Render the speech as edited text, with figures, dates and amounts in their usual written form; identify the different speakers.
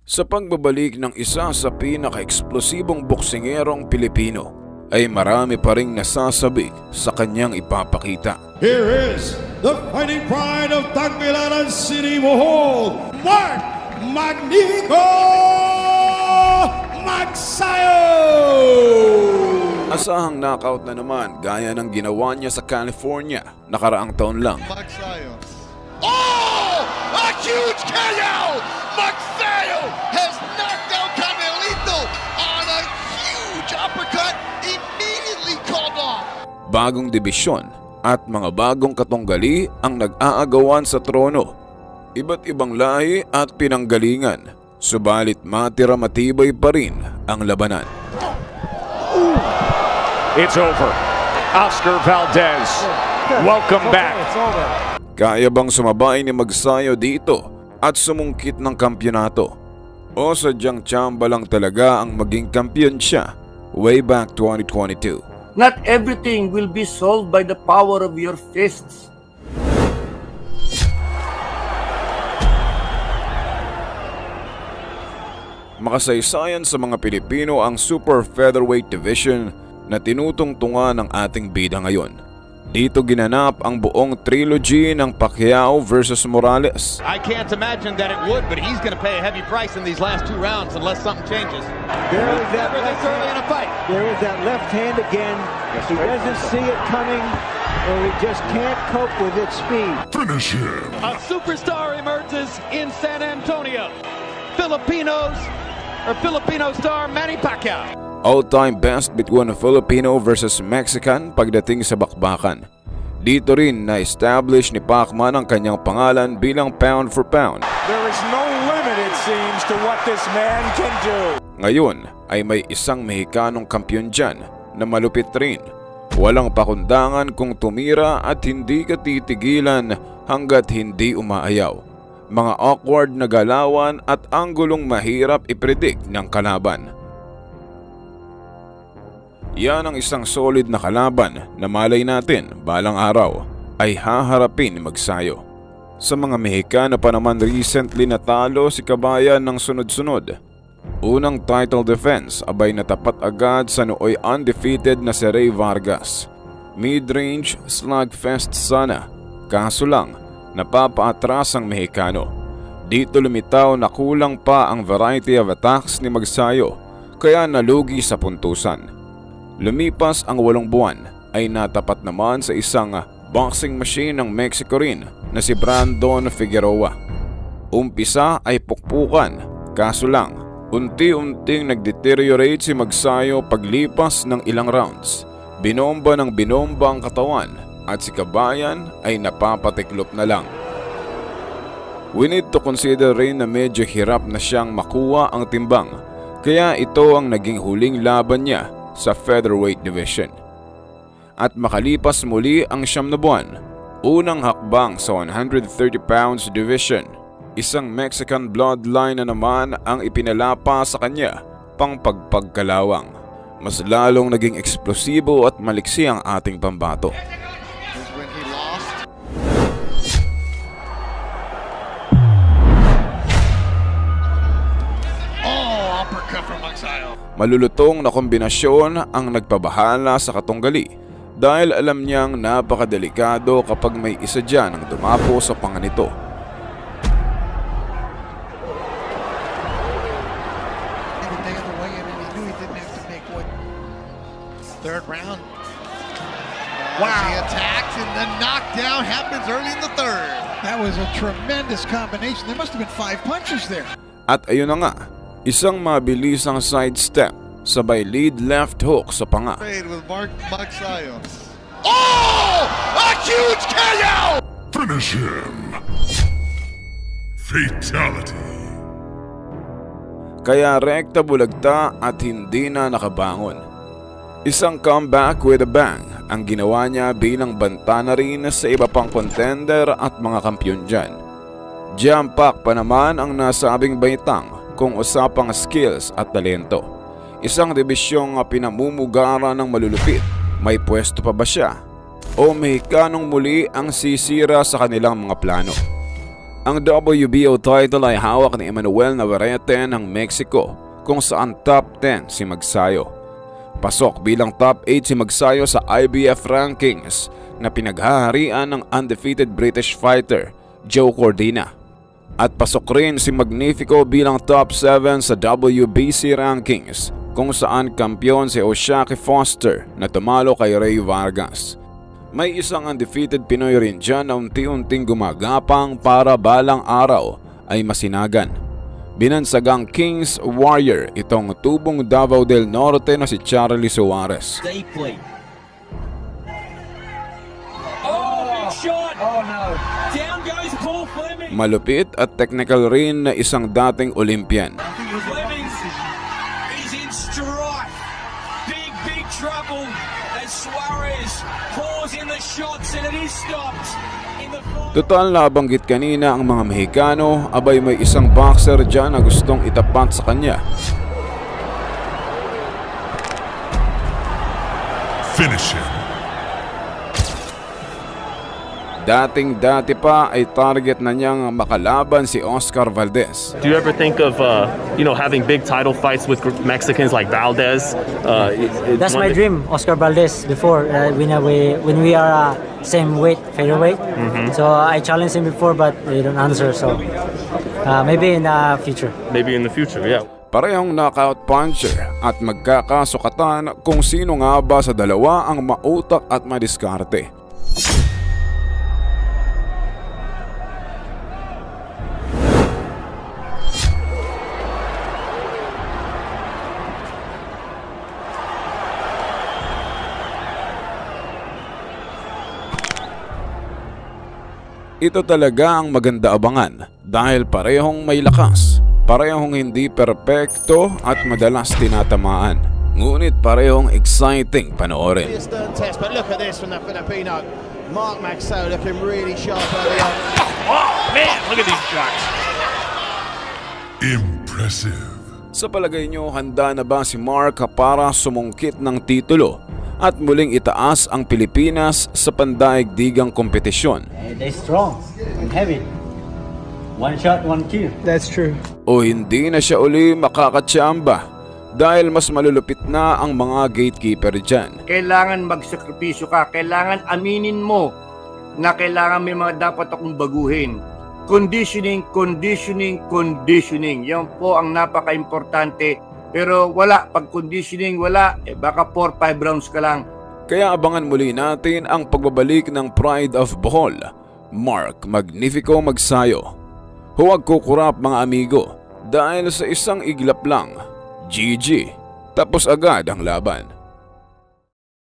Speaker 1: Sa pagbabalik ng isa sa pinaka-eksplosibong boksingerong Pilipino, ay marami pa ring nasasabik sa kanyang ipapakita.
Speaker 2: Here is the fighting pride of Tagbilaran City, Bohol, Mark Magnico Magsayo!
Speaker 1: Asahang knockout na naman gaya ng ginawa niya sa California nakaraang taon lang.
Speaker 3: Magsayo. Oh! A huge KO! Magsayo has knocked out Canelito on a huge uppercut, immediately called off.
Speaker 1: Bagong dibisyon at mga bagong katunggali ang nag-aagawan sa trono. Iba't ibang lahi at pinanggalingan, subalit matira-matibay pa rin ang labanan.
Speaker 4: It's over. Oscar Valdez, welcome back.
Speaker 1: Kaya bang sumabay ni Magsayo dito at sumungkit ng kampyonato? O sadyang tsamba lang talaga ang maging kampiyon siya way back 2022?
Speaker 5: Not everything will be solved by the power of your fists.
Speaker 1: Makasaysayan sa mga Pilipino ang super featherweight division na tinutungtungan ng ating bida ngayon. Dito ginanap ang buong trilogy ng Pacquiao versus Morales.
Speaker 6: I can't imagine that it would, but he's going to pay a heavy price in these last 2 rounds unless something changes.
Speaker 7: There is that
Speaker 6: never this early in a fight.
Speaker 7: There is that left hand again. He doesn't see it coming, or he just can't cope with its speed.
Speaker 2: Finish him!
Speaker 6: A superstar emerges in San Antonio. Filipino star Manny Pacquiao.
Speaker 1: All-time best between Filipino versus Mexican pagdating sa bakbakan. Dito rin na-establish ni Pacman ang kanyang pangalan bilang pound for pound.
Speaker 4: There is no limit, it seems, to what this man can do.
Speaker 1: Ngayon ay may isang Mexicanong kampiyon dyan na malupit rin. Walang pakundangan kung tumira at hindi ka titigilan hanggat hindi umaayaw. Mga awkward na galawan at anggulong mahirap i-predict ng kalaban. Yan ang isang solid na kalaban na malay natin balang araw ay haharapin ni Magsayo. Sa mga Mexicano pa naman recently natalo si Kabayan ng sunod-sunod. Unang title defense abay natapat agad sa nooy undefeated na si Ray Vargas. Mid-range slugfest sana, kaso lang napapaatras ang Mexicano. Dito lumitaw na kulang pa ang variety of attacks ni Magsayo kaya nalugi sa puntusan. Lumipas ang 8 buwan ay natapat naman sa isang boxing machine ng Mexico rin na si Brandon Figueroa. Umpisa ay pukpukan, kaso lang unti-unting nagdeteriorate si Magsayo paglipas ng ilang rounds. Binomba ng binomba ang katawan at si Kabayan ay napapatiklop na lang. We need to consider rin na medyo hirap na siyang makuha ang timbang, kaya ito ang naging huling laban niya sa featherweight division. At makalipas muli ang 9 na buwan, unang hakbang sa 130 pounds division. Isang Mexican bloodline na naman ang ipinalapa sa kanya pang pagpagkalawang. Mas lalong naging eksplosibo at maliksi ang ating pambato. Malulutong na kombinasyon ang nagpabahala sa katunggali dahil alam niyang napakadelikado kapag may isa dyan ang dumapo sa panga nito.
Speaker 3: Third round. Wow. He attacked and the knockdown happens early in the third.
Speaker 8: That was a tremendous combination. There must have been 5 punches there.
Speaker 1: At ayun na nga, isang mabilisang sidestep sabay lead left hook sa panga.
Speaker 3: With Mark Magsayo. Oh! A huge KO!
Speaker 2: Finish him! Fatality!
Speaker 1: Kaya rekta bulagta at hindi na nakabangon. Isang comeback with a bang ang ginawa niya bilang banta na rin sa iba pang contender at mga kampiyon dyan. Jam-pack pa naman ang nasabing baitang kung usapang skills at talento. Isang dibisyong pinamumugara ng malulupit. May pwesto pa ba siya? O Mexicanong muli ang sisira sa kanilang mga plano? Ang WBO title ay hawak ni Emmanuel Navarrete ng Mexico, kung saan top 10 si Magsayo. Pasok bilang top 8 si Magsayo sa IBF rankings na pinaghaharian ng undefeated British fighter Joe Cordina. At pasok rin si Magnifico bilang top 7 sa WBC rankings, kung saan kampiyon si O'Shaquie Foster na tumalo kay Ray Vargas. May isang undefeated Pinoy rin dyan na unti-unting gumagapang para balang araw ay masinagan. Binansagang King's Warrior itong tubong Davao del Norte na si Charlie Suarez. Malupit at technical rin na isang dating Olympian. Total na banggit kanina ang mga Mexicano, abay may isang boxer dyan na gustong itapat sa kanya.
Speaker 2: Finish him.
Speaker 1: Dating-dati pa ay target na niyang makalaban si Oscar Valdez.
Speaker 9: Do you ever think of having big title fights with Mexicans like Valdez?
Speaker 10: That's my dream, Oscar Valdez. Before when we are same weight, featherweight. So I challenged him before, but he don't answer. So maybe in the future. Maybe in the future, yeah.
Speaker 1: Parehong knockout puncher at magkakasukatan kung sino nga ba sa dalawa ang mautak at madiskarte. Ito talaga ang maganda abangan dahil parehong may lakas, parehong hindi perpekto at madalas tinatamaan. Ngunit parehong exciting panoorin.
Speaker 11: Mark Magsayo looking really sharp early on.
Speaker 6: Oh man, look at these shots.
Speaker 2: Impressive.
Speaker 1: Sa palagay nyo, handa na ba si Mark para sumungkit ng titulo at muling itaas ang Pilipinas sa pandaigdigang kompetisyon?
Speaker 10: They're strong and heavy. One shot, one kill. That's true.
Speaker 1: O hindi na siya uli makakatsamba dahil mas malulupit na ang mga gatekeeper dyan?
Speaker 5: Kailangan magsakripisyo ka. Kailangan aminin mo na kailangan may mga dapat akong baguhin. Conditioning, conditioning, conditioning. Yan po ang napaka-importante. Pero wala, pag conditioning wala, baka 4-5 rounds ka lang.
Speaker 1: Kaya abangan muli natin ang pagbabalik ng Pride of Bohol, Mark Magnifico Magsayo. Huwag kukurap mga amigo, dahil sa isang iglap lang, GG, tapos agad ang laban.